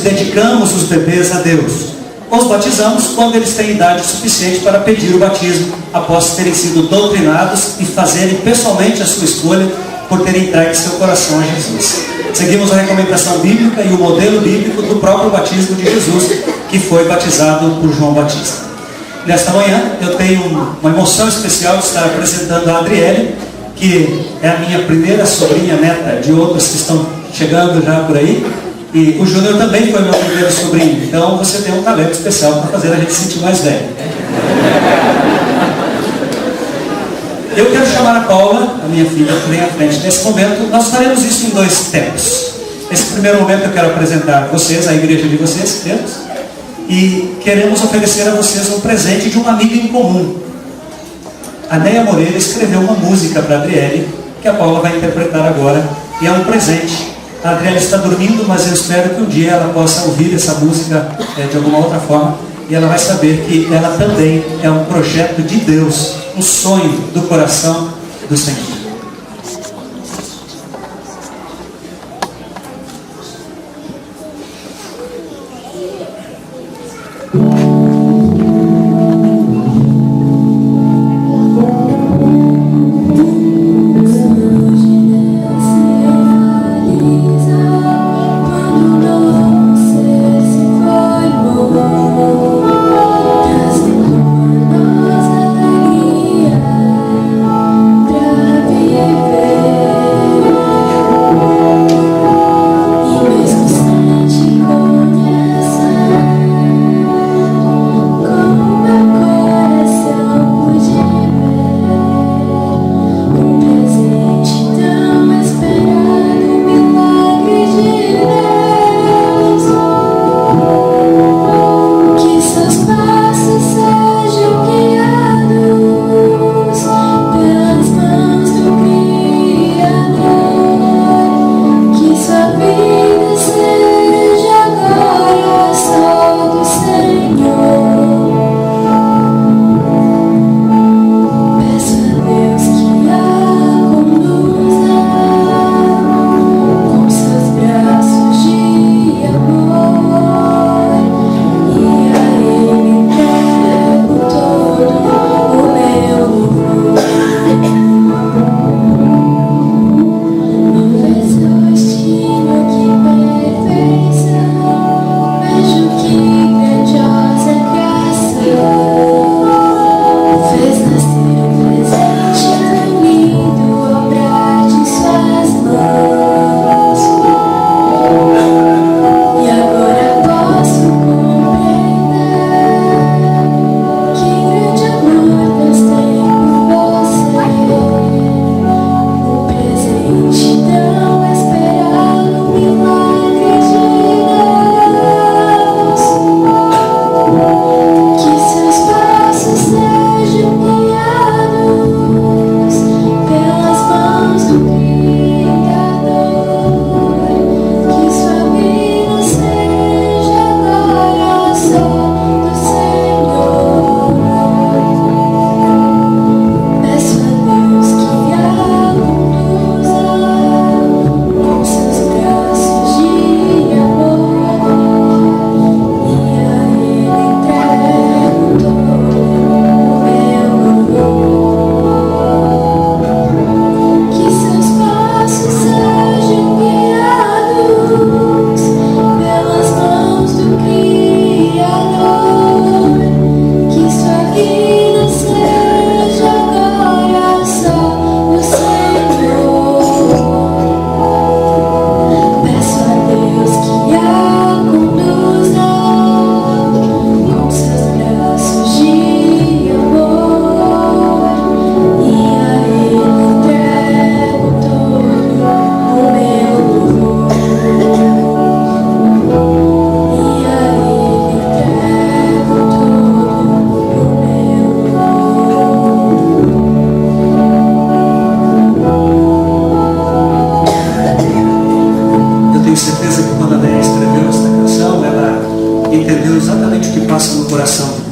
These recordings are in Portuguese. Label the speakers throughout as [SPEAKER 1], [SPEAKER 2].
[SPEAKER 1] dedicamos os bebês a Deus. Os batizamos quando eles têm idade suficiente para pedir o batismo, após terem sido doutrinados e fazerem pessoalmente a sua escolha por terem entregue seu coração a Jesus. Seguimos a recomendação bíblica e o modelo bíblico do próprio batismo de Jesus, que foi batizado por João Batista. Nesta manhã eu tenho uma emoção especial de estar apresentando a Adriele, que é a minha primeira sobrinha neta de outras que estão chegando já por aí. E o Júnior também foi meu primeiro sobrinho. Então você tem um talento especial para fazer a gente se sentir mais velho. Eu quero chamar a Paula, a minha filha, que vem à frente nesse momento. Nós faremos isso em 2 tempos. Nesse primeiro momento eu quero apresentar vocês, a igreja de vocês, Deus, e queremos oferecer a vocês um presente de uma amiga em comum. A Neia Moreira escreveu uma música para a Adriele, que a Paula vai interpretar agora, e é um presente. A Adriele está dormindo, mas eu espero que um dia ela possa ouvir essa música de alguma outra forma, e ela vai saber que ela também é um projeto de Deus, um sonho do coração do Senhor.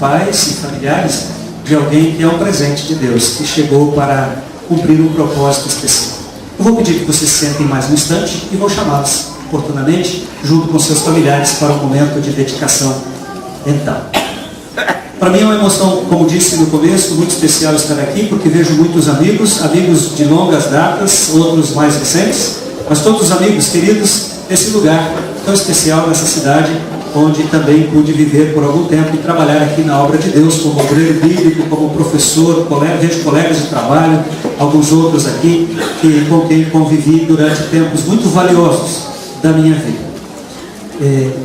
[SPEAKER 1] pais e familiares de alguém que é um presente de Deus, que chegou para cumprir um propósito especial. Eu vou pedir que vocês sentem mais um instante e vou chamá-los oportunamente, junto com seus familiares, para um momento de dedicação mental. Para mim é uma emoção, como disse no começo, muito especial estar aqui, porque vejo muitos amigos, amigos de longas datas, outros mais recentes, mas todos os amigos queridos nesse lugar tão especial, nessa cidade, onde também pude viver por algum tempo e trabalhar aqui na obra de Deus, como obreiro bíblico, como professor, vejo colegas de trabalho, alguns outros aqui, com quem convivi durante tempos muito valiosos da minha vida.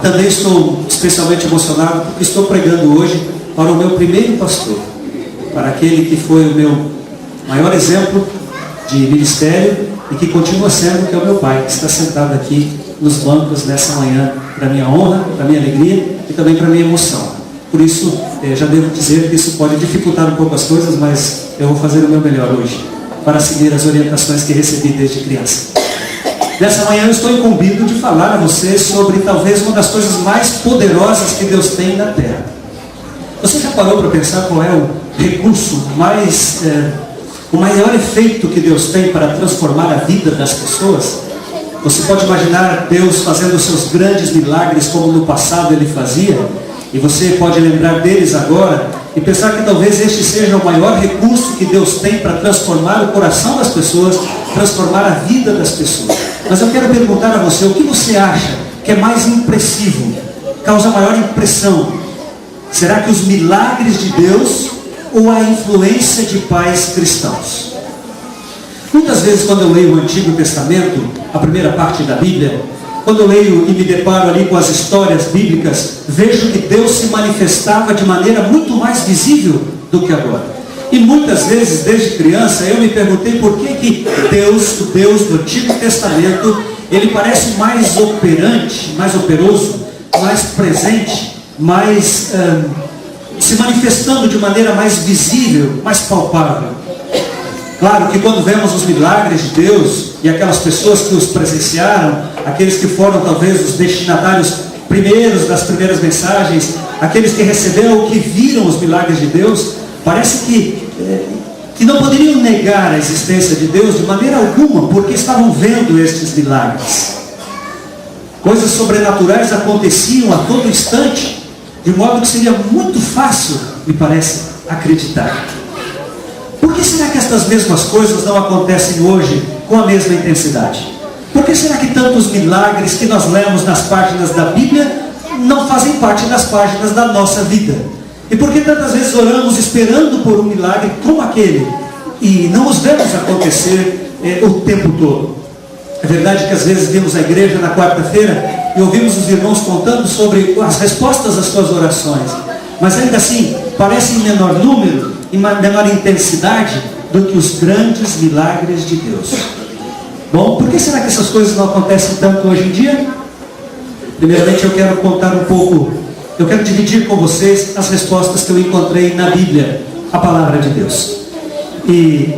[SPEAKER 1] Também estou especialmente emocionado porque estou pregando hoje para o meu primeiro pastor, para aquele que foi o meu maior exemplo de ministério e que continua sendo, que é o meu pai, que está sentado aqui nos bancos nessa manhã, para minha honra, para minha alegria e também para minha emoção. Por isso, já devo dizer que isso pode dificultar um pouco as coisas, mas eu vou fazer o meu melhor hoje, para seguir as orientações que recebi desde criança. Nessa manhã eu estou incumbido de falar a vocês sobre talvez uma das coisas mais poderosas que Deus tem na terra. Você já parou para pensar qual é o recurso o maior efeito que Deus tem para transformar a vida das pessoas? Você pode imaginar Deus fazendo os seus grandes milagres como no passado Ele fazia, e você pode lembrar deles agora e pensar que talvez este seja o maior recurso que Deus tem para transformar o coração das pessoas, transformar a vida das pessoas. Mas eu quero perguntar a você, o que você acha que é mais impressivo, causa maior impressão? Será que os milagres de Deus ou a influência de pais cristãos? Muitas vezes quando eu leio o Antigo Testamento, a primeira parte da Bíblia, quando eu leio e me deparo ali com as histórias bíblicas, vejo que Deus se manifestava de maneira muito mais visível do que agora. E muitas vezes, desde criança, eu me perguntei por que Deus, o Deus do Antigo Testamento, ele parece mais operante, mais operoso, mais presente, mais se manifestando de maneira mais visível, mais palpável. Claro que quando vemos os milagres de Deus e aquelas pessoas que os presenciaram, aqueles que foram talvez os destinatários primeiros das primeiras mensagens, aqueles que receberam ou que viram os milagres de Deus, parece que não poderiam negar a existência de Deus de maneira alguma, porque estavam vendo estes milagres. Coisas sobrenaturais aconteciam a todo instante, de modo que seria muito fácil, me parece, acreditar. Por que será que estas mesmas coisas não acontecem hoje com a mesma intensidade? Por que será que tantos milagres que nós lemos nas páginas da Bíblia não fazem parte das páginas da nossa vida? E por que tantas vezes oramos esperando por um milagre como aquele e não os vemos acontecer o tempo todo? É verdade que às vezes vimos a igreja na quarta-feira e ouvimos os irmãos contando sobre as respostas às suas orações, mas ainda assim parecem em menor número e menor intensidade do que os grandes milagres de Deus. Bom, por que será que essas coisas não acontecem tanto hoje em dia? Primeiramente eu quero contar um pouco, eu quero dividir com vocês as respostas que eu encontrei na Bíblia, a palavra de Deus. E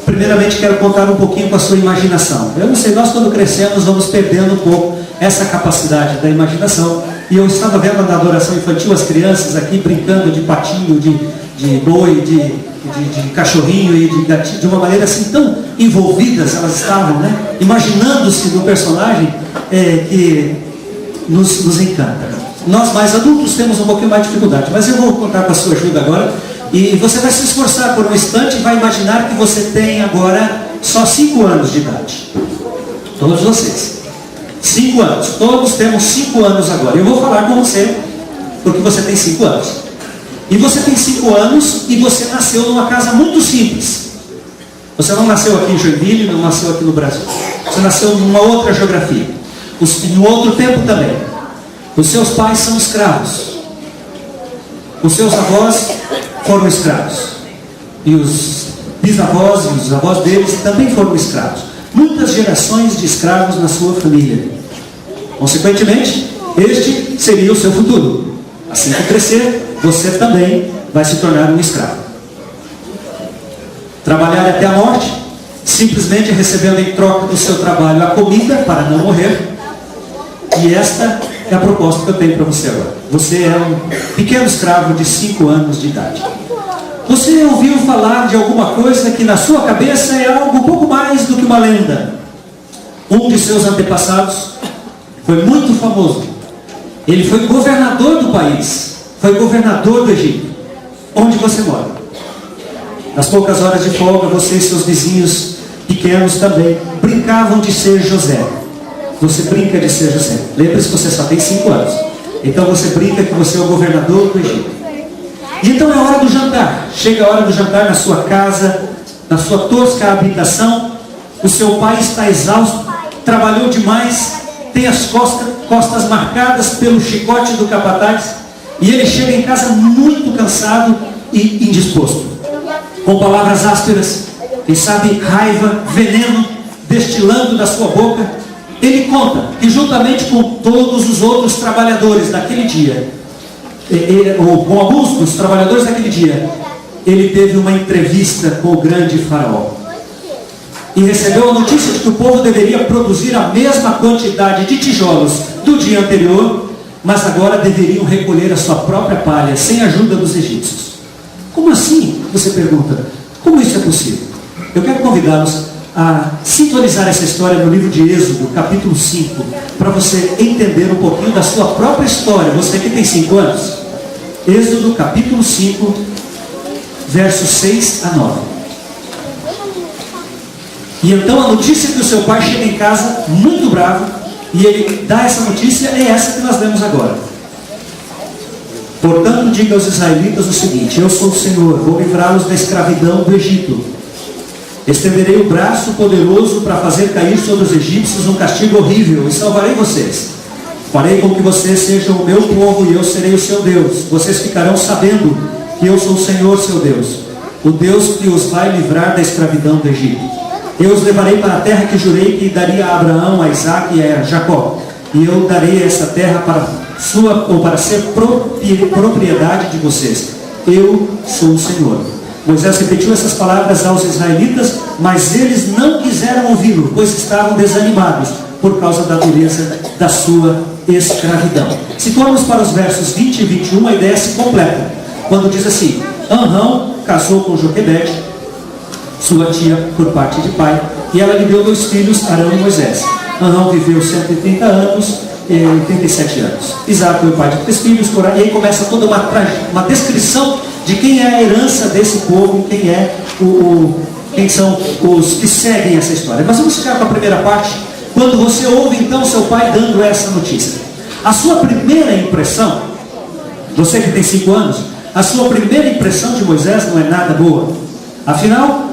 [SPEAKER 1] primeiramente quero contar um pouquinho com a sua imaginação. Eu não sei, nós quando crescemos vamos perdendo um pouco essa capacidade da imaginação. E eu estava vendo na adoração infantil as crianças aqui brincando de patinho, de boi, de cachorrinho e de gatinho, de uma maneira assim tão envolvidas elas estavam, né? Imaginando-se no personagem que nos encanta. Nós mais adultos temos um pouquinho mais de dificuldade, mas eu vou contar com a sua ajuda agora. E você vai se esforçar por um instante e vai imaginar que você tem agora só 5 anos de idade. Todos vocês. 5 anos. Todos temos 5 anos agora. Eu vou falar com você porque você tem 5 anos. E você tem 5 anos e você nasceu numa casa muito simples. Você não nasceu aqui em Joinville, não nasceu aqui no Brasil. Você nasceu numa outra geografia. Em um outro tempo também. Os seus pais são escravos. Os seus avós foram escravos. E os bisavós e os avós deles também foram escravos. Muitas gerações de escravos na sua família. Consequentemente, este seria o seu futuro. Assim que crescer, você também vai se tornar um escravo. Trabalhar até a morte, simplesmente recebendo em troca do seu trabalho a comida para não morrer. E esta é a proposta que eu tenho para você agora. Você é um pequeno escravo de 5 anos de idade. Você ouviu falar de alguma coisa que na sua cabeça é algo um pouco mais do que uma lenda. Um de seus antepassados foi muito famoso. Ele foi governador do país, foi governador do Egito. Onde você mora? Nas poucas horas de folga, você e seus vizinhos pequenos também brincavam de ser José. Você brinca de ser José. Lembre-se que você só tem 5 anos. Então você brinca que você é o governador do Egito. E então é hora do jantar. Chega a hora do jantar na sua casa, na sua tosca habitação. O seu pai está exausto, trabalhou demais, tem as costas marcadas pelo chicote do capataz. E ele chega em casa muito cansado e indisposto. Com palavras ásperas, quem sabe raiva, veneno, destilando da sua boca. Ele conta que juntamente com todos os outros trabalhadores daquele dia, ou com alguns dos trabalhadores daquele dia, ele teve uma entrevista com o grande faraó. E recebeu a notícia de que o povo deveria produzir a mesma quantidade de tijolos do dia anterior, mas agora deveriam recolher a sua própria palha, sem a ajuda dos egípcios. Como assim? Você pergunta. Como isso é possível? Eu quero convidá-los a sintonizar essa história no livro de Êxodo, capítulo 5, para você entender um pouquinho da sua própria história. Você que tem 5 anos. Êxodo, capítulo 5, versos 6 a 9. E então a notícia que o seu pai chega em casa muito bravo, e ele dá essa notícia, é essa que nós lemos agora. Portanto, diga aos israelitas o seguinte: eu sou o Senhor, vou livrá-los da escravidão do Egito. Estenderei o braço poderoso para fazer cair sobre os egípcios um castigo horrível, e salvarei vocês. Farei com que vocês sejam o meu povo, e eu serei o seu Deus. Vocês ficarão sabendo que eu sou o Senhor, seu Deus, o Deus que os vai livrar da escravidão do Egito. Eu os levarei para a terra que jurei que daria a Abraão, a Isaque e a Jacó. E eu darei essa terra para ser propriedade de vocês. Eu sou o Senhor. Moisés repetiu essas palavras aos israelitas, mas eles não quiseram ouvi-lo, pois estavam desanimados por causa da dureza da sua escravidão. Se formos para os versos 20 e 21, a ideia se completa. Quando diz assim: Amrão casou com Joquebede, sua tia por parte de pai, e ela lhe deu 2 filhos, Arão e Moisés. Amrão viveu 130 anos e 87 anos. Isaac foi o pai de 3 filhos, Corá, e aí começa toda uma descrição de quem é a herança desse povo, quem são os que seguem essa história. Mas vamos ficar com a primeira parte, quando você ouve então seu pai dando essa notícia. A sua primeira impressão, você que tem 5 anos, a sua primeira impressão de Moisés não é nada boa. Afinal,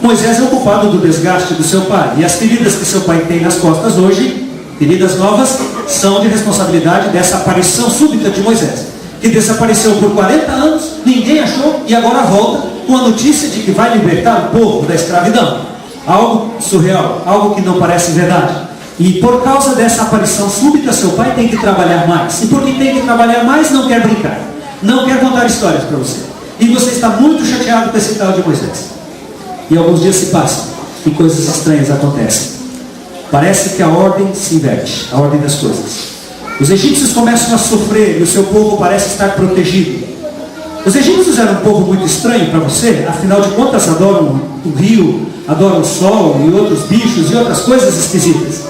[SPEAKER 1] Moisés é o culpado do desgaste do seu pai. E as feridas que seu pai tem nas costas hoje, feridas novas, são de responsabilidade dessa aparição súbita de Moisés, que desapareceu por 40 anos, ninguém achou, e agora volta com a notícia de que vai libertar o povo da escravidão. Algo surreal, algo que não parece verdade. E por causa dessa aparição súbita, seu pai tem que trabalhar mais. E porque tem que trabalhar mais, não quer brincar, não quer contar histórias para você. E você está muito chateado com esse tal de Moisés. E alguns dias se passam e coisas estranhas acontecem. Parece que a ordem se inverte, a ordem das coisas. Os egípcios começam a sofrer e o seu povo parece estar protegido. Os egípcios eram um povo muito estranho para você, afinal de contas adoram o rio, adoram o sol e outros bichos e outras coisas esquisitas.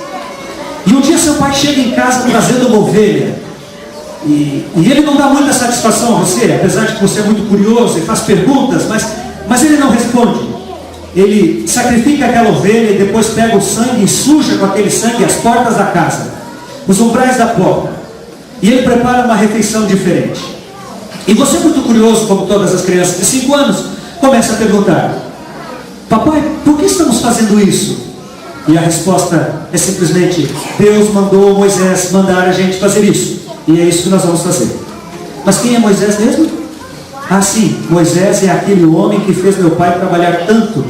[SPEAKER 1] E um dia seu pai chega em casa trazendo uma ovelha. E ele não dá muita satisfação a você, apesar de que você é muito curioso e faz perguntas, mas ele não responde. Ele sacrifica aquela ovelha e depois pega o sangue e suja com aquele sangue as portas da casa, os umbrais da porta. E ele prepara uma refeição diferente. E você, muito curioso, como todas as crianças de 5 anos, começa a perguntar: papai, por que estamos fazendo isso? E a resposta é simplesmente: Deus mandou Moisés mandar a gente fazer isso, e é isso que nós vamos fazer. Mas quem é Moisés mesmo? Ah, sim, Moisés é aquele homem que fez meu pai trabalhar tanto.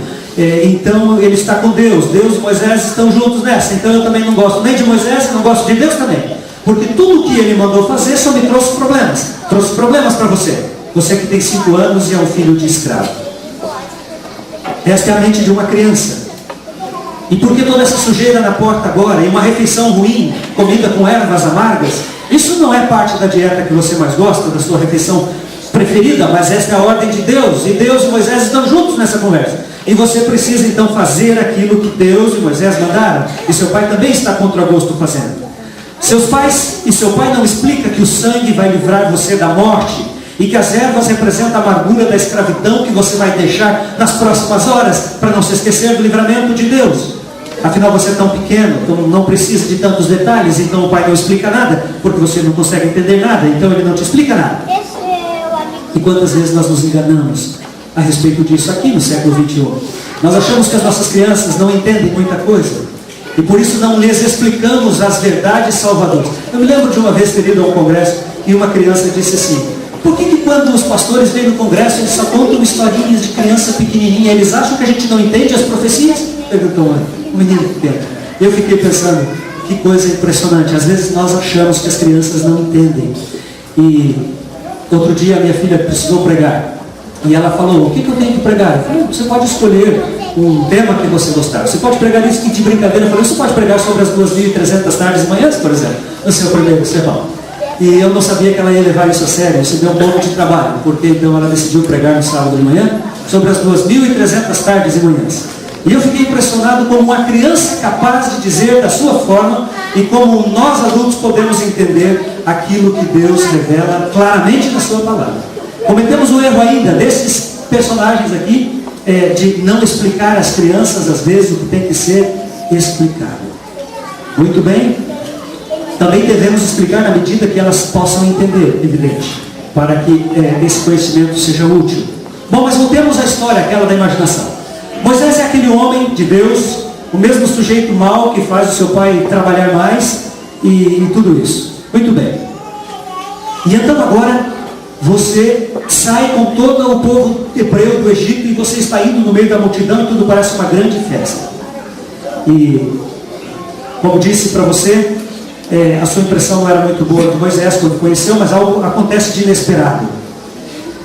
[SPEAKER 1] Então ele está com Deus. Deus e Moisés estão juntos nessa. Então eu também não gosto nem de Moisés e não gosto de Deus também. Porque tudo que ele mandou fazer só me trouxe problemas. Trouxe problemas para você. Você que tem 5 anos e é um filho de escravo. Esta é a mente de uma criança. E por que toda essa sujeira na porta agora? E uma refeição ruim, comida com ervas amargas? Isso não é parte da dieta que você mais gosta, da sua refeição preferida, mas esta é a ordem de Deus, e Deus e Moisés estão juntos nessa conversa. E você precisa então fazer aquilo que Deus e Moisés mandaram, e seu pai também está contra gosto fazendo. Seus pais e seu pai não explica que o sangue vai livrar você da morte, e que as ervas representam a amargura da escravidão que você vai deixar nas próximas horas, para não se esquecer do livramento de Deus. Afinal, você é tão pequeno, então não precisa de tantos detalhes, então o pai não explica nada, porque você não consegue entender nada, então ele não te explica nada. E quantas vezes nós nos enganamos a respeito disso aqui no século XXI? Nós achamos que as nossas crianças não entendem muita coisa, e por isso não lhes explicamos as verdades salvadoras. Eu me lembro de uma vez ter ido a um congresso, e uma criança disse assim: por que quando os pastores vêm no congresso, eles só contam historinhas de criança pequenininha? Eles acham que a gente não entende as profecias? Perguntou o menino pequeno. Eu fiquei pensando, que coisa impressionante. Às vezes nós achamos que as crianças não entendem. E outro dia a minha filha precisou pregar. E ela falou: o que eu tenho que pregar? Eu falei: você pode escolher um tema que você gostar. Você pode pregar isso, e de brincadeira eu falei: você pode pregar sobre as 2.300 tardes e manhãs, por exemplo, no seu primeiro sermão. E eu não sabia que ela ia levar isso a sério. Isso deu um pouco de trabalho, porque então ela decidiu pregar no sábado de manhã sobre as 2.300 tardes e manhãs. E eu fiquei impressionado como uma criança capaz de dizer da sua forma, e como nós adultos podemos entender aquilo que Deus revela claramente na sua palavra. Cometemos o erro ainda desses personagens aqui, de não explicar às crianças às vezes o que tem que ser explicado. Muito bem? Também devemos explicar na medida que elas possam entender, evidente, para que esse conhecimento seja útil. Bom, mas voltemos à história, aquela da imaginação. Moisés é aquele homem de Deus, o mesmo sujeito mau que faz o seu pai trabalhar mais e tudo isso. Muito bem. E então agora você sai com todo o povo hebreu do Egito e você está indo no meio da multidão e tudo parece uma grande festa. E, como disse para você, a sua impressão não era muito boa de Moisés quando conheceu, mas algo acontece de inesperado.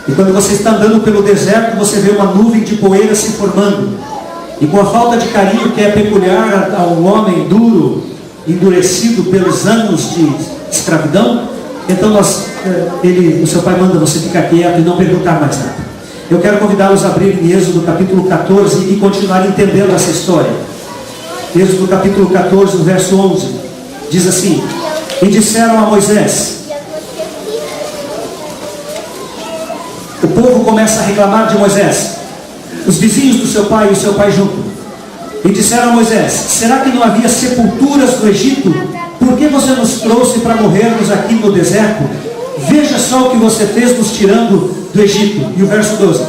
[SPEAKER 1] E quando você está andando pelo deserto, você vê uma nuvem de poeira se formando. E com a falta de carinho que é peculiar a um homem duro, endurecido pelos anos de escravidão, então o seu pai manda você ficar quieto e não perguntar mais nada. Eu quero convidá-los a abrir em Êxodo capítulo 14 e continuar entendendo essa história. Êxodo capítulo 14, no verso 11, diz assim: e disseram a Moisés... O povo começa a reclamar de Moisés, os vizinhos do seu pai e o seu pai junto. E disseram a Moisés: será que não havia sepulturas no Egito? Por que você nos trouxe para morrermos aqui no deserto? Veja só o que você fez nos tirando do Egito. E o verso 12: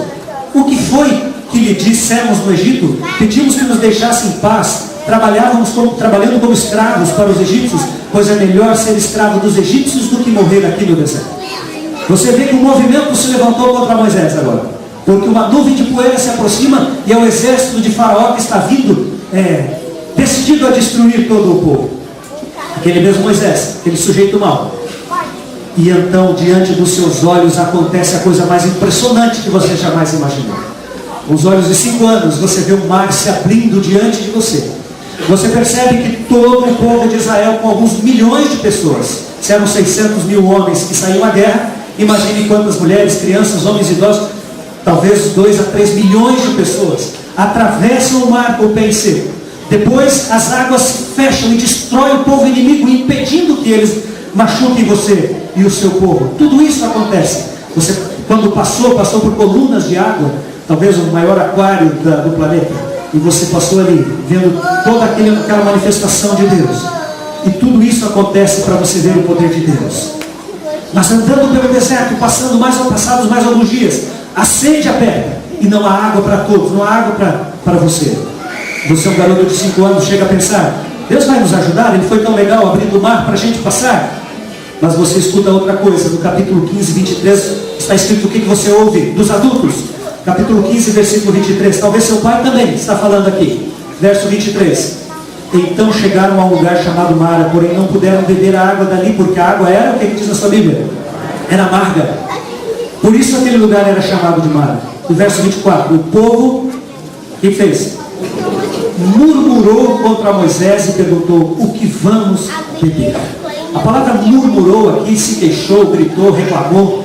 [SPEAKER 1] o que foi que lhe dissemos no Egito? Pedimos que nos deixasse em paz. Trabalhando como escravos para os egípcios, pois é melhor ser escravo dos egípcios do que morrer aqui no deserto. Você vê que o movimento se levantou contra Moisés agora, porque uma nuvem de poeira se aproxima e é o exército de Faraó que está vindo, decidido a destruir todo o povo. Aquele mesmo Moisés, aquele sujeito mau. E então, diante dos seus olhos, acontece a coisa mais impressionante que você jamais imaginou. Com os olhos de 5 anos, você vê o mar se abrindo diante de você. Você percebe que todo o povo de Israel, com alguns milhões de pessoas, se eram 600 mil homens que saíam à guerra, imagine quantas mulheres, crianças, homens idosos, talvez 2 a 3 milhões de pessoas, atravessam o mar com o pé em seco. Depois as águas se fecham e destroem o povo inimigo, impedindo que eles machuquem você e o seu povo. Tudo isso acontece. Você, quando passou por colunas de água, talvez o maior aquário do planeta, e você passou ali, vendo toda aquela manifestação de Deus. E tudo isso acontece para você ver o poder de Deus. Mas andando pelo deserto, passados mais alguns dias, a sede aperta, e não há água para todos, não há água para você. Você é um garoto de 5 anos, chega a pensar: Deus vai nos ajudar? Ele foi tão legal abrindo o mar para a gente passar. Mas você escuta outra coisa. No capítulo 15, 23, está escrito o que você ouve dos adultos. Capítulo 15, versículo 23. Talvez seu pai também está falando aqui. Verso 23. Então chegaram a um lugar chamado Mara, porém não puderam beber a água dali, porque a água era, o que diz na sua Bíblia? Era amarga. Por isso aquele lugar era chamado de Mara. No verso 24, o povo, o que fez? Murmurou contra Moisés e perguntou: o que vamos beber? A palavra murmurou aqui, se queixou, gritou, reclamou,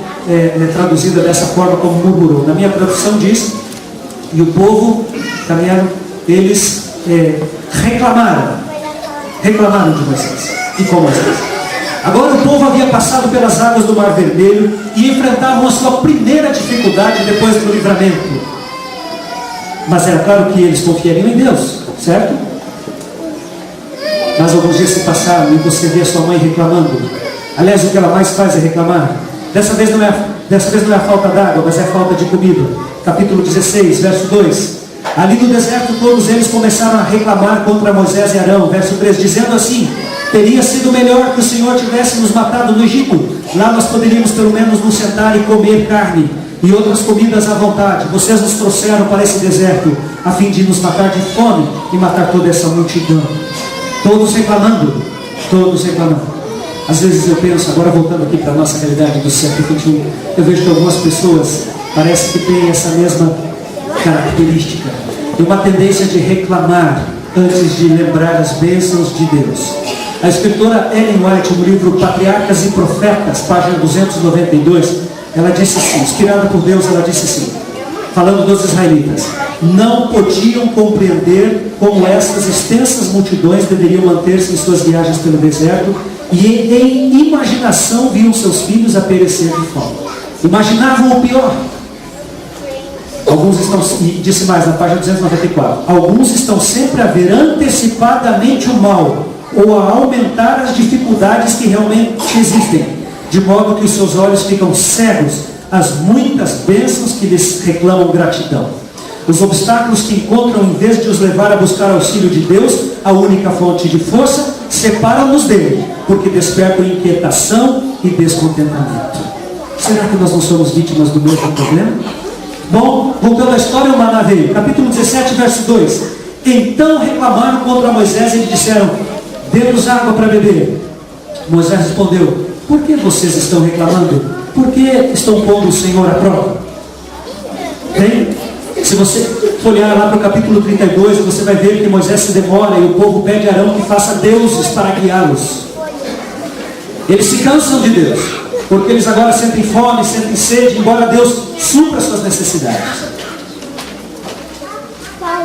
[SPEAKER 1] traduzida dessa forma como murmurou. Na minha tradução diz, e o povo caminharam, eles reclamaram de Moisés e com Moisés. Agora o povo havia passado pelas águas do Mar Vermelho e enfrentavam a sua primeira dificuldade depois do livramento. Mas era claro que eles confiariam em Deus, certo? Mas alguns dias se passaram e você vê a sua mãe reclamando. Aliás, o que ela mais faz é reclamar. Dessa vez não é a falta d'água, mas é a falta de comida. Capítulo 16, verso 2. Ali no deserto todos eles começaram a reclamar contra Moisés e Arão. Verso 3, dizendo assim: teria sido melhor que o Senhor tivesse nos matado no Egito. Lá nós poderíamos pelo menos nos sentar e comer carne e outras comidas à vontade. Vocês nos trouxeram para esse deserto a fim de nos matar de fome e matar toda essa multidão. Todos reclamando. Às vezes eu penso, agora voltando aqui para a nossa realidade do século XXI, eu vejo que algumas pessoas parece que têm essa mesma característica, e uma tendência de reclamar antes de lembrar as bênçãos de Deus. A escritora Ellen White, no livro Patriarcas e Profetas, página 292, ela disse assim, inspirada por Deus, ela disse assim, falando dos israelitas: não podiam compreender como essas extensas multidões deveriam manter-se em suas viagens pelo deserto, e em imaginação viam seus filhos a perecer de fome. Imaginavam o pior. Alguns estão, e disse mais na página 294, alguns estão sempre a ver antecipadamente o mal, ou a aumentar as dificuldades que realmente existem, de modo que os seus olhos ficam cegos às muitas bênçãos que lhes reclamam gratidão. Os obstáculos que encontram, em vez de os levar a buscar auxílio de Deus, a única fonte de força, separam-nos dele, porque despertam inquietação e descontentamento. Será que nós não somos vítimas do mesmo problema? Bom, voltando à história, o maná veio. Capítulo 17, verso 2. Então reclamaram contra Moisés e lhe disseram: dê-nos água para beber. Moisés respondeu: por que vocês estão reclamando? Por que estão pondo o Senhor à prova? Bem, se você olhar lá para o capítulo 32, você vai ver que Moisés se demora e o povo pede a Arão que faça deuses para guiá-los. Eles se cansam de Deus, porque eles agora sentem fome, sentem sede, embora Deus supra suas necessidades.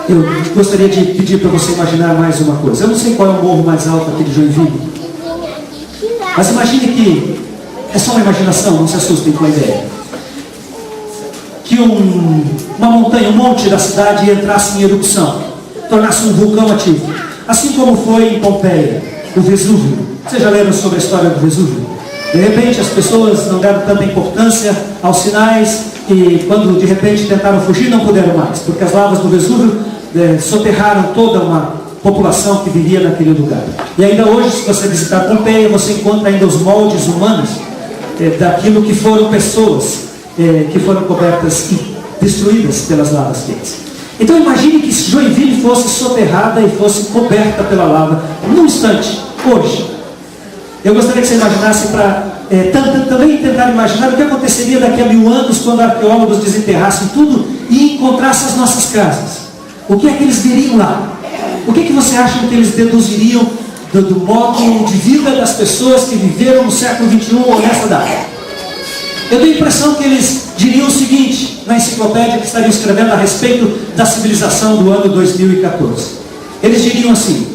[SPEAKER 1] Eu gostaria de pedir para você imaginar mais uma coisa. Eu não sei qual é o morro mais alto aqui de Joinville, mas imagine que é só uma imaginação, não se assustem com a ideia. Que uma montanha, um monte da cidade entrasse em erupção, tornasse um vulcão ativo, assim como foi em Pompeia, o Vesúvio. Vocês já leram sobre a história do Vesúvio? De repente as pessoas não deram tanta importância aos sinais e quando de repente tentaram fugir não puderam mais, porque as lavas do Vesúvio soterraram toda uma população que vivia naquele lugar. E ainda hoje, se você visitar Pompeia, você encontra ainda os moldes humanos daquilo que foram pessoas que foram cobertas e destruídas pelas lavas quentes. Então imagine que Joinville fosse soterrada e fosse coberta pela lava num instante, hoje. Eu gostaria que você imaginasse para também tentar imaginar o que aconteceria daqui a 1000 anos quando arqueólogos desenterrassem tudo e encontrassem as nossas casas. O que é que eles veriam lá? O que é que você acha que eles deduziriam do modo de vida das pessoas que viveram no século XXI ou nessa data? Eu tenho a impressão que eles diriam o seguinte, na enciclopédia que estariam escrevendo a respeito da civilização do ano 2014. Eles diriam assim,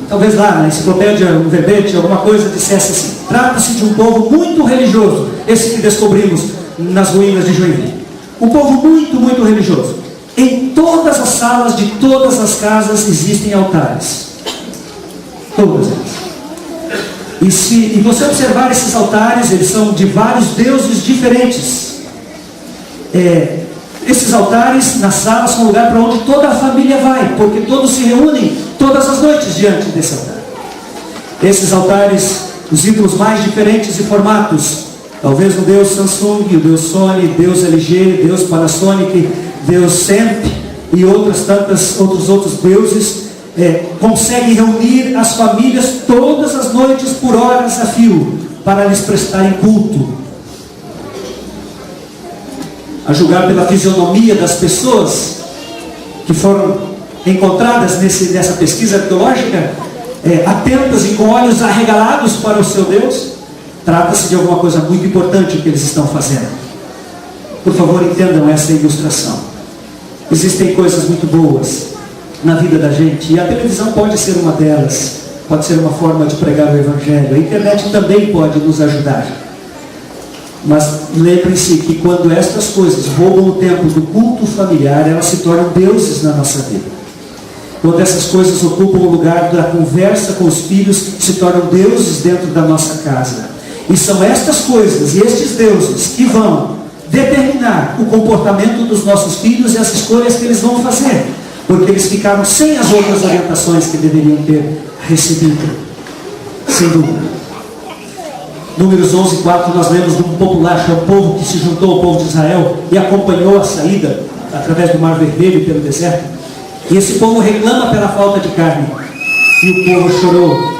[SPEAKER 1] talvez lá na enciclopédia, um verbete, alguma coisa, dissesse assim: trata-se de um povo muito religioso, esse que descobrimos nas ruínas de Joinville. Um povo muito, muito religioso. Em todas as salas de todas as casas existem altares. Todas elas. E você observar esses altares, eles são de vários deuses diferentes. Esses altares nas salas são um lugar para onde toda a família vai, porque todos se reúnem todas as noites diante desse altar. Esses altares, os ídolos mais diferentes e formatos, talvez o Deus Samsung, o Deus Sony, Deus LG, Deus Panasonic, Deus Semp e outros deuses, conseguem reunir as famílias todas as noites por horas a fio para lhes prestarem culto. A julgar pela fisionomia das pessoas que foram encontradas nessa pesquisa arqueológica, atentas e com olhos arregalados para o seu Deus, Trata-se de alguma coisa muito importante que eles estão fazendo. Por favor, entendam essa ilustração. Existem coisas muito boas na vida da gente, e a televisão pode ser uma delas, pode ser uma forma de pregar o Evangelho. A internet também pode nos ajudar. Mas lembrem-se que quando estas coisas roubam o tempo do culto familiar, elas se tornam deuses na nossa vida. Quando essas coisas ocupam o lugar da conversa com os filhos, se tornam deuses dentro da nossa casa. E são estas coisas e estes deuses que vão determinar o comportamento dos nossos filhos e as escolhas que eles vão fazer, porque eles ficaram sem as outras orientações que deveriam ter recebido. Sem dúvida. Números 11:4, nós lemos de um popular, um povo que se juntou ao povo de Israel e acompanhou a saída através do Mar Vermelho e pelo deserto. E esse povo reclama pela falta de carne. E o povo chorou.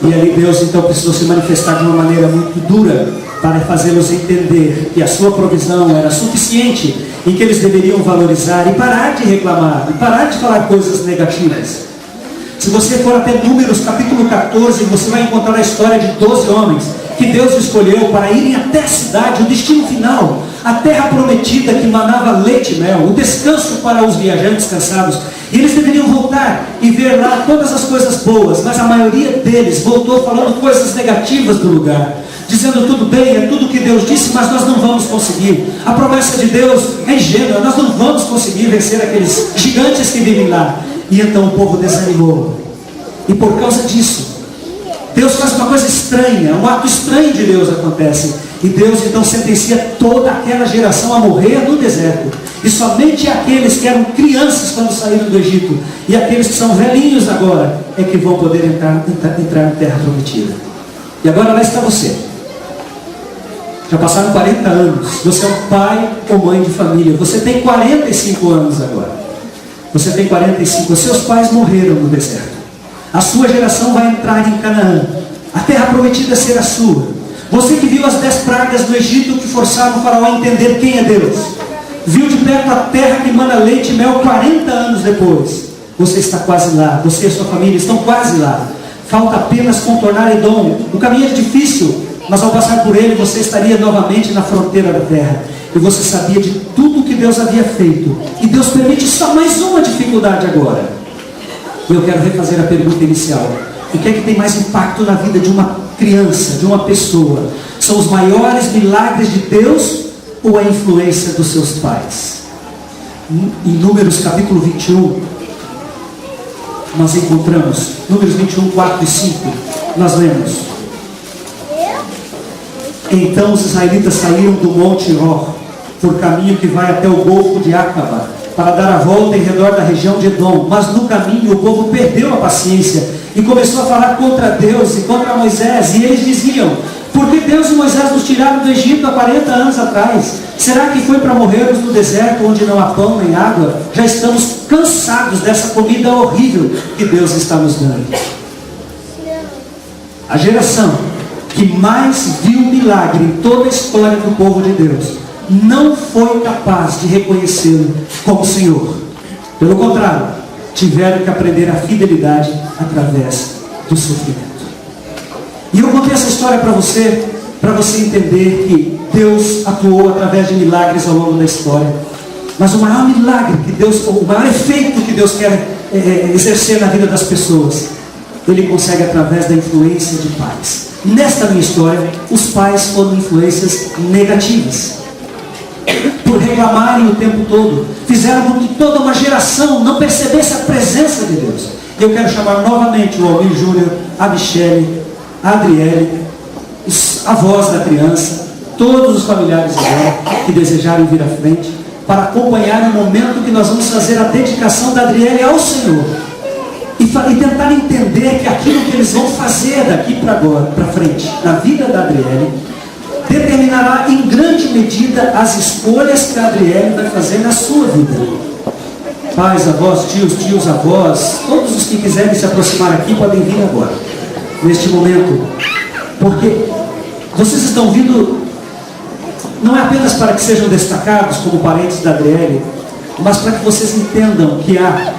[SPEAKER 1] E ali Deus então precisou se manifestar de uma maneira muito dura para fazê-los entender que a sua provisão era suficiente e que eles deveriam valorizar e parar de reclamar, e parar de falar coisas negativas. Se você for até Números capítulo 14, você vai encontrar a história de 12 homens que Deus escolheu para irem até a cidade, o destino final, a terra prometida que manava leite e mel, o descanso para os viajantes cansados. E eles deveriam voltar e ver lá todas as coisas boas, mas a maioria deles voltou falando coisas negativas do lugar, dizendo tudo bem, é tudo o que Deus disse, mas nós não vamos conseguir. A promessa de Deus é ingênua, nós não vamos conseguir vencer aqueles gigantes que vivem lá. E então o povo desanimou. E por causa disso, Deus faz uma coisa estranha, um ato estranho de Deus acontece. E Deus então sentencia toda aquela geração a morrer no deserto. E somente aqueles que eram crianças quando saíram do Egito, e aqueles que são velhinhos agora, é que vão poder entrar na terra prometida. E agora lá está você. Já passaram 40 anos. Você é um pai ou mãe de família. Você tem 45 anos agora. Você tem 45, os seus pais morreram no deserto. A sua geração vai entrar em Canaã. A terra prometida será sua. Você que viu as 10 pragas do Egito que forçaram o faraó a entender quem é Deus. Viu de perto a terra que mana leite e mel 40 anos depois. Você está quase lá. Você e a sua família estão quase lá. Falta apenas contornar Edom. O caminho é difícil, mas ao passar por ele você estaria novamente na fronteira da terra. E você sabia de tudo que Deus havia feito. E Deus permite só mais uma dificuldade agora. E eu quero refazer a pergunta inicial. O que é que tem mais impacto na vida de uma criança, de uma pessoa? São os maiores milagres de Deus ou a influência dos seus pais? Em Números capítulo 21, nós encontramos, Números 21, 4 e 5, nós lemos: Então os israelitas saíram do monte Hor, por caminho que vai até o golfo de Acaba, para dar a volta em redor da região de Edom. Mas no caminho o povo perdeu a paciência e começou a falar contra Deus e contra Moisés. E eles diziam: por que Deus e Moisés nos tiraram do Egito há 40 anos atrás? Será que foi para morrermos no deserto onde não há pão nem água? Já estamos cansados dessa comida horrível que Deus está nos dando. A geração que mais viu milagre em toda a história do povo de Deus não foi capaz de reconhecê-lo como Senhor. Pelo contrário, tiveram que aprender a fidelidade através do sofrimento. E eu contei essa história para você entender que Deus atuou através de milagres ao longo da história. Mas o maior milagre que Deus, o maior efeito que Deus quer exercer na vida das pessoas, Ele consegue através da influência de pais. Nesta minha história, os pais foram influências negativas. Por reclamarem o tempo todo, fizeram com que toda uma geração não percebesse a presença de Deus. E eu quero chamar novamente o Almir Júnior, a Michele, a Adriele, os avós da criança, todos os familiares agora que desejarem vir à frente, para acompanhar o momento que nós vamos fazer a dedicação da Adriele ao Senhor. E tentar entender que aquilo que eles vão fazer daqui para frente, na vida da Adriele, determinará em grande medida as escolhas que a Adriele vai fazer na sua vida. Pais, avós, tios, avós, todos os que quiserem se aproximar aqui podem vir agora, neste momento. Porque vocês estão vindo, não é apenas para que sejam destacados como parentes da Adriele, mas para que vocês entendam que há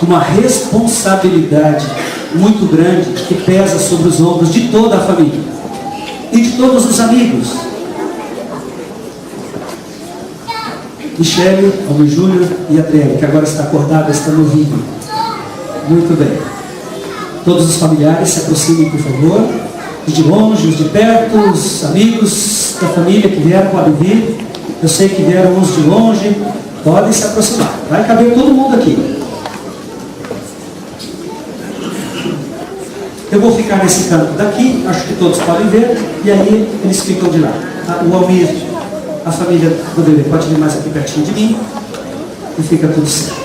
[SPEAKER 1] uma responsabilidade muito grande que pesa sobre os ombros de toda a família. e de todos os amigos. Michele, Almir Júnior e Adriele, que agora está acordada, está no vinho. Muito bem. Todos os familiares se aproximem, por favor. Os de longe, os de perto, os amigos da família que vieram podem vir. Eu sei que vieram uns de longe, podem se aproximar. Vai caber todo mundo aqui. Eu vou ficar nesse canto daqui, acho que todos podem ver, e aí eles ficam de lá. O Almir, a família do bebê pode vir mais aqui pertinho de mim, e fica tudo certo.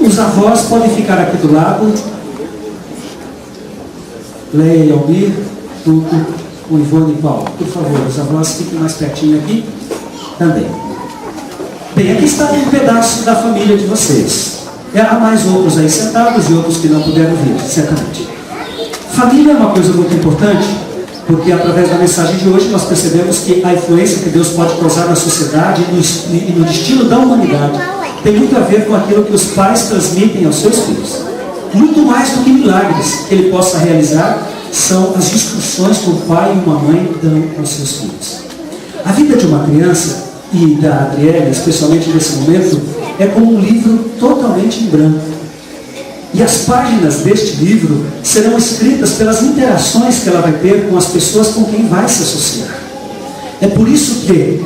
[SPEAKER 1] Os avós podem ficar aqui do lado. Leia e Almir, Tuco, o Ivone e Paulo. Por favor, os avós fiquem mais pertinho aqui também. Bem, aqui está um pedaço da família de vocês. Há mais outros aí sentados e outros que não puderam vir, certamente. Família é uma coisa muito importante, porque através da mensagem de hoje nós percebemos que a influência que Deus pode causar na sociedade e no destino da humanidade tem muito a ver com aquilo que os pais transmitem aos seus filhos. Muito mais do que milagres que ele possa realizar, são as instruções que o pai e uma mãe dão aos seus filhos. A vida de uma criança, e da Adriele, especialmente nesse momento, é como um livro totalmente em branco. E as páginas deste livro serão escritas pelas interações que ela vai ter com as pessoas com quem vai se associar. É por isso que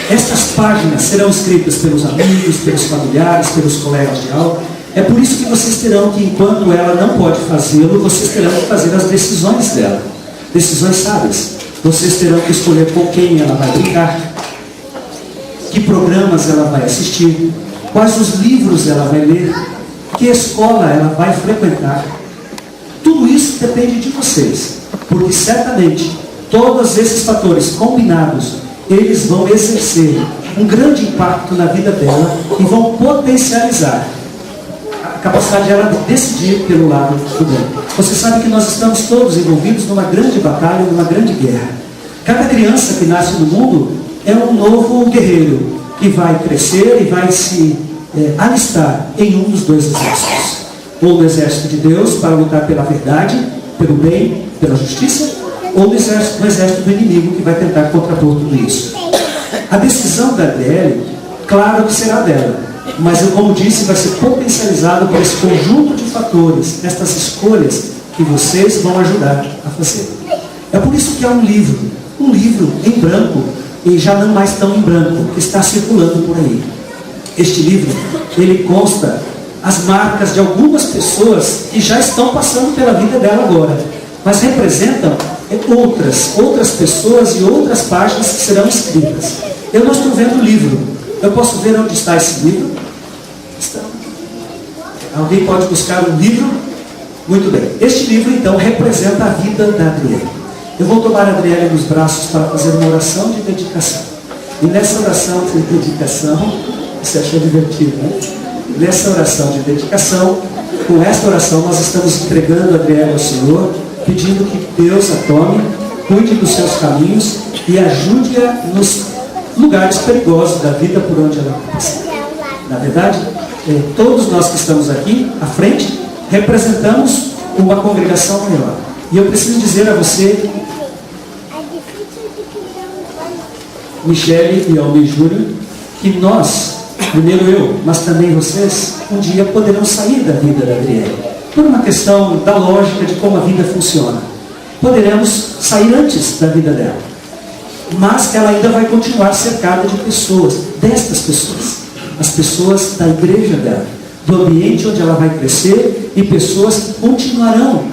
[SPEAKER 1] estas páginas serão escritas pelos amigos, pelos familiares, pelos colegas de aula. É por isso que vocês terão que, enquanto ela não pode fazê-lo, vocês terão que fazer as decisões dela. Decisões sábias. Vocês terão que escolher com quem ela vai brincar, que programas ela vai assistir, quais os livros ela vai ler, que escola ela vai frequentar. Tudo isso depende de vocês, porque certamente todos esses fatores combinados, eles vão exercer um grande impacto na vida dela e vão potencializar a capacidade dela de decidir pelo lado do bem. Você sabe que nós estamos todos envolvidos numa grande batalha, numa grande guerra. Cada criança que nasce no mundo é um novo guerreiro que vai crescer e vai se alistar em um dos dois exércitos. Ou no exército de Deus para lutar pela verdade, pelo bem, pela justiça, ou no exército do inimigo que vai tentar contrapor tudo isso. A decisão da Adriele, claro que será dela, mas eu, como disse, vai ser potencializada por esse conjunto de fatores, estas escolhas que vocês vão ajudar a fazer. É por isso que há um livro em branco, e já não mais tão em branco, que está circulando por aí. Este livro, ele consta as marcas de algumas pessoas que já estão passando pela vida dela agora, mas representam outras pessoas e outras páginas que serão escritas. Eu não estou vendo o livro. Eu posso ver onde está esse livro? Está. Alguém pode buscar um livro? Muito bem. Este livro, então, representa a vida da Adriele. Eu vou tomar a Adriele nos braços para fazer uma oração de dedicação. E nessa oração de dedicação, você achou divertido, né? Nessa oração de dedicação, com esta oração nós estamos entregando a Adriele ao Senhor, pedindo que Deus a tome, cuide dos seus caminhos e ajude-a nos lugares perigosos da vida por onde ela passa. Na verdade, todos nós que estamos aqui à frente representamos uma congregação maior. E eu preciso dizer a você, Michele e Almir Júnior, que nós, primeiro eu, mas também vocês, um dia poderão sair da vida da Adriele. Por uma questão da lógica de como a vida funciona. Poderemos sair antes da vida dela. Mas ela ainda vai continuar cercada de pessoas, destas pessoas. As pessoas da igreja dela, do ambiente onde ela vai crescer, e pessoas que continuarão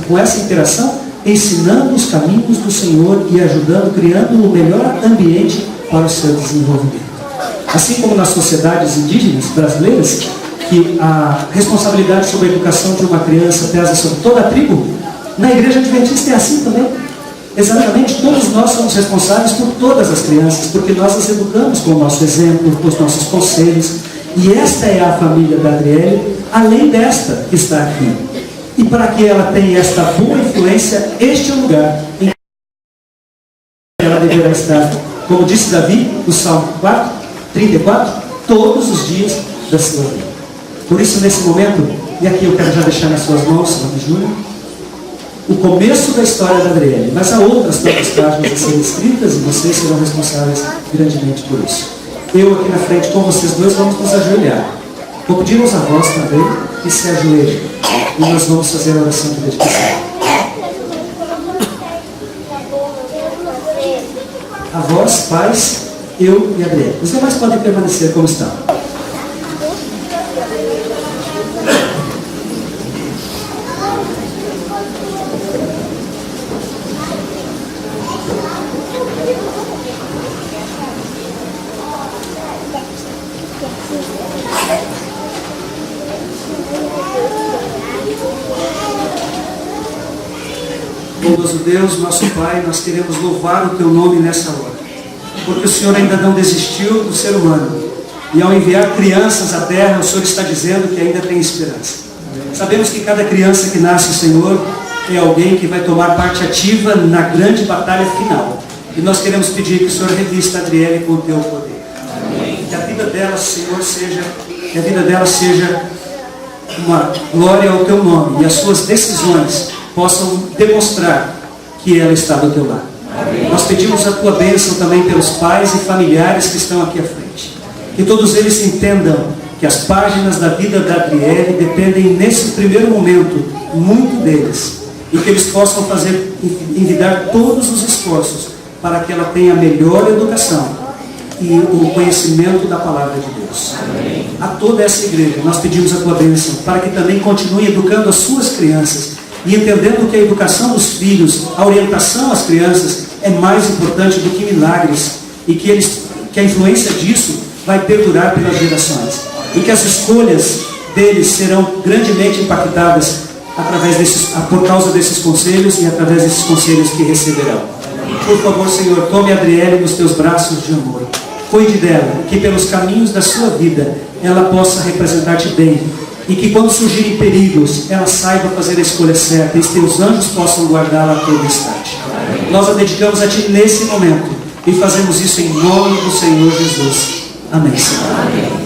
[SPEAKER 1] com essa interação, ensinando os caminhos do Senhor e ajudando, criando o melhor ambiente para o seu desenvolvimento. Assim como nas sociedades indígenas brasileiras, que a responsabilidade sobre a educação de uma criança pesa sobre toda a tribo, na igreja adventista é assim também. Exatamente, todos nós somos responsáveis por todas as crianças, porque nós as educamos com o nosso exemplo, com os nossos conselhos. E esta é a família da Adriele, além desta que está aqui. E para que ela tenha esta boa influência, este é o lugar em que ela deverá estar. Como disse Davi, no Salmo 34, todos os dias da sua vida. Por isso, nesse momento, e aqui eu quero já deixar nas suas mãos, Almir Júnior, o começo da história da Adriele, mas há outras tantas páginas a serem escritas e vocês serão responsáveis grandemente por isso. Eu aqui na frente com vocês dois vamos nos ajoelhar. Vou pedir aos avós também que se ajoelhem e nós vamos fazer a oração de dedicação. Avós, pais, eu e a Adriele. Os demais podem permanecer como estão. Bondoso Deus, nosso Pai, nós queremos louvar o Teu nome nessa hora, porque o Senhor ainda não desistiu do ser humano, e ao enviar crianças à terra, o Senhor está dizendo que ainda tem esperança. Sabemos que cada criança que nasce, Senhor, é alguém que vai tomar parte ativa na grande batalha final, e nós queremos pedir que o Senhor revista a Adriele com o Teu poder. Amém. Que a vida dela, Senhor, seja uma glória ao Teu nome, e as suas decisões possam demonstrar que ela está do Teu lado. Amém. Nós pedimos a Tua bênção também pelos pais e familiares que estão aqui à frente. Que todos eles entendam que as páginas da vida da Adriele dependem, nesse primeiro momento, muito deles. E que eles possam envidar todos os esforços para que ela tenha a melhor educação e o conhecimento da palavra de Deus. Amém. A toda essa igreja, nós pedimos a Tua bênção para que também continue educando as suas crianças, e entendendo que a educação dos filhos, a orientação às crianças é mais importante do que milagres, e que a influência disso vai perdurar pelas gerações, e que as escolhas deles serão grandemente impactadas por causa desses conselhos e através desses conselhos que receberão. Por favor, Senhor, tome a Adriele nos Teus braços de amor, cuide dela, e que pelos caminhos da sua vida ela possa representar-te bem, e que quando surgirem perigos, ela saiba fazer a escolha certa, e os Teus anjos possam guardá-la a todo instante. Amém. Nós a dedicamos a Ti nesse momento, e fazemos isso em nome do Senhor Jesus. Amém, Senhor. Amém.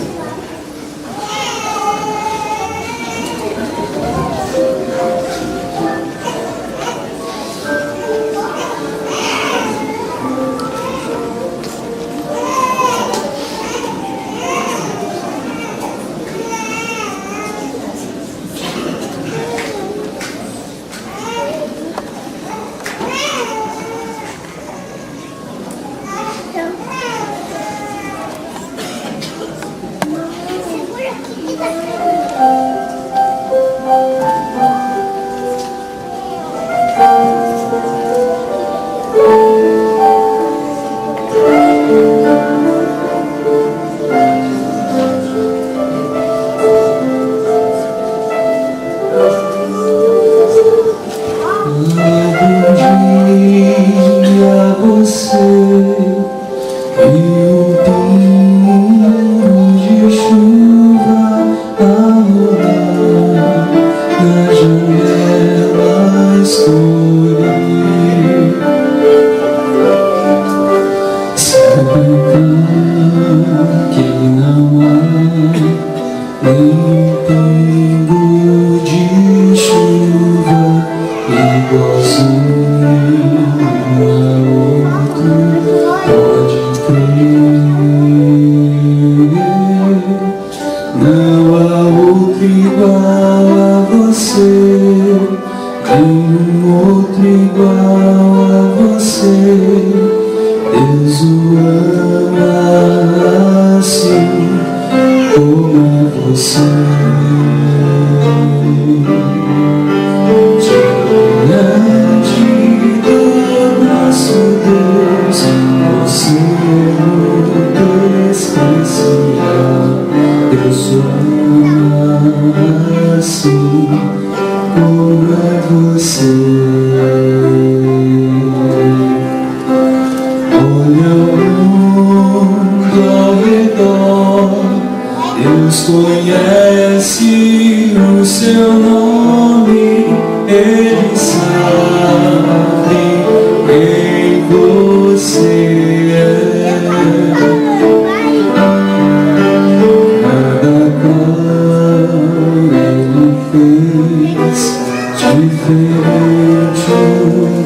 [SPEAKER 2] Diferente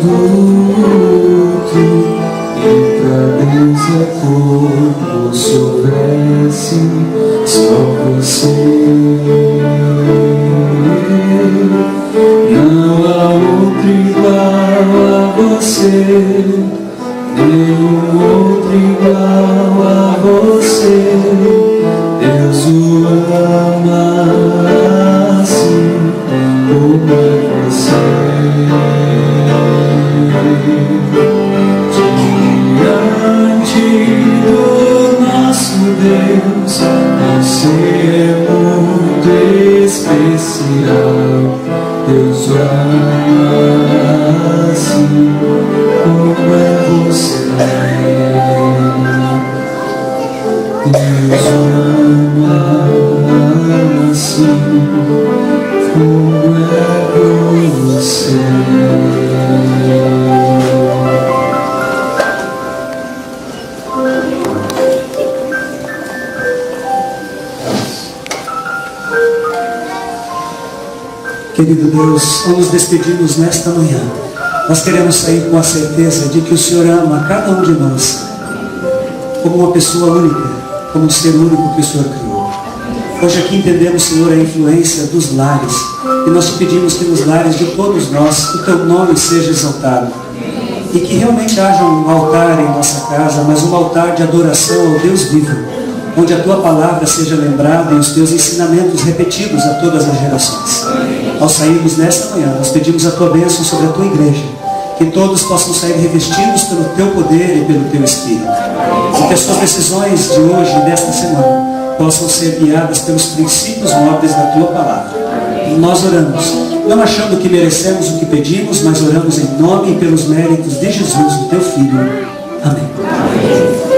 [SPEAKER 2] adulto, e pra Deus é pouco, se houvesse só você. Não há outro igual a você, nenhum outro igual a você. Deus o ama assim como é você. Diante do nosso Deus, você é muito especial. Deus o ama assim como é você. Deus o ama assim como é você.
[SPEAKER 1] Querido Deus, ao nos despedirmos nesta manhã, nós queremos sair com a certeza de que o Senhor ama cada um de nós como uma pessoa única, como um ser único que o Senhor criou. Hoje aqui entendemos, Senhor, a influência dos lares, e nós te pedimos que nos lares de todos nós o teu nome seja exaltado, e que realmente haja um altar em nossa casa, mas um altar de adoração ao Deus vivo, onde a tua palavra seja lembrada e os teus ensinamentos repetidos a todas as gerações. Ao sairmos nesta manhã, nós pedimos a tua bênção sobre a tua igreja, que todos possam sair revestidos pelo teu poder e pelo teu Espírito, e que as tuas decisões de hoje e desta semana possam ser guiadas pelos princípios nobres da tua palavra. E nós oramos, não achando que merecemos o que pedimos, mas oramos em nome e pelos méritos de Jesus, o teu Filho. Amém.